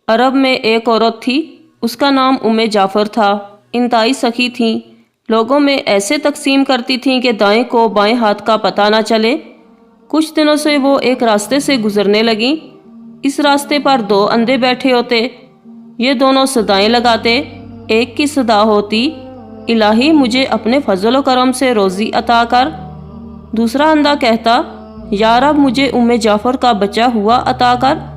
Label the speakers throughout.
Speaker 1: अरब में एक औरत थी, उसका नाम उम्मे जाफ़र था। इंतहाई सखी थी, लोगों में ऐसे तकसीम करती थीं कि दाएं को बाएं हाथ का पता ना चले। कुछ दिनों से वो एक रास्ते से गुजरने लगी। इस रास्ते पर दो अंधे बैठे होते। ये दोनों सदाएं लगाते। एक की सदा होती, इलाही मुझे अपने फजल व करम से रोज़ी अता कर। दूसरा अंधा कहता, या रब मुझे उम्मे जाफ़र का बचा हुआ अता कर।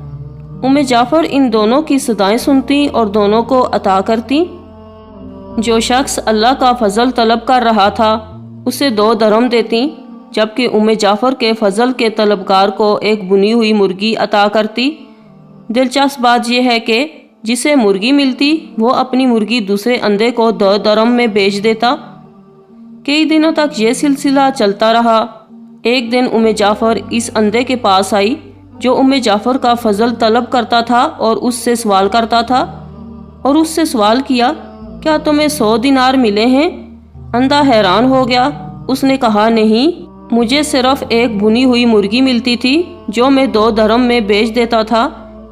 Speaker 1: उम्मे जाफ़र इन दोनों की सदाएं सुनती और दोनों को अता करती। जो शख्स अल्लाह का फजल तलब कर रहा था उसे 2 दरहम देती, जबकि उम्मे जाफ़र के फजल के तलबगार को एक बुनी हुई मुर्गी अता करती। दिलचस्प बात यह है कि जिसे मुर्गी मिलती वो अपनी मुर्गी दूसरे अंधे को 2 दरहम में बेच देता। कई दिनों तक ये सिलसिला चलता रहा। एक दिन उम्मे जाफ़र इस अंधे के पास आई जो उम्मे जाफ़र का फजल तलब करता था और उससे सवाल करता था, और उससे सवाल किया, क्या तुम्हें 100 दिनार मिले हैं? अंधा हैरान हो गया। उसने कहा, नहीं, मुझे सिर्फ एक भुनी हुई मुर्गी मिलती थी जो मैं 2 दरहम में बेच देता था।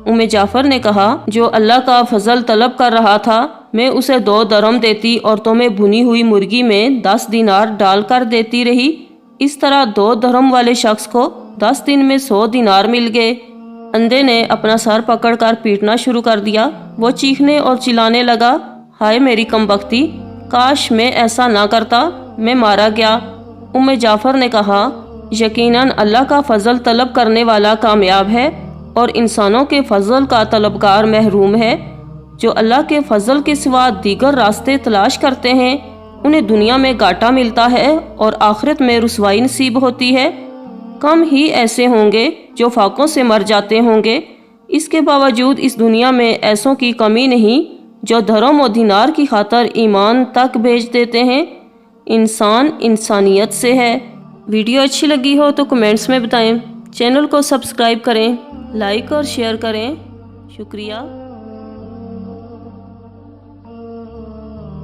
Speaker 1: उम्मे जाफ़र ने कहा, जो अल्लाह का फजल तलब कर रहा था मैं उसे 2 दरहम देती और तुम्हें भुनी हुई मुर्गी में 10 दिनार डाल कर देती रही। इस तरह 2 दरहम वाले शख्स को 10 दिन में 100 दिनार मिल गए। अंधे ने अपना सर पकड़कर पीटना शुरू कर दिया। वो चीखने और चिल्लाने लगा, हाय मेरी कमबख्ती, काश मैं ऐसा ना करता, मैं मारा गया। उम्मे जाफ़र ने कहा, यकीनन अल्लाह का फजल तलब करने वाला कामयाब है और इंसानों के फजल का तलबगार महरूम है। जो अल्लाह के फजल के सिवा दीगर रास्ते तलाश करते हैं उन्हें दुनिया में घाटा मिलता है और आखिरत में रुसवाई नसीब होती है। कम ही ऐसे होंगे जो फाकों से मर जाते होंगे। इसके बावजूद इस दुनिया में ऐसों की कमी नहीं जो दरहम और दिनार की खातर ईमान तक बेच देते हैं। इंसान इंसानियत से है। वीडियो अच्छी लगी हो तो कमेंट्स में बताएं। चैनल को सब्सक्राइब करें, लाइक और शेयर करें। शुक्रिया।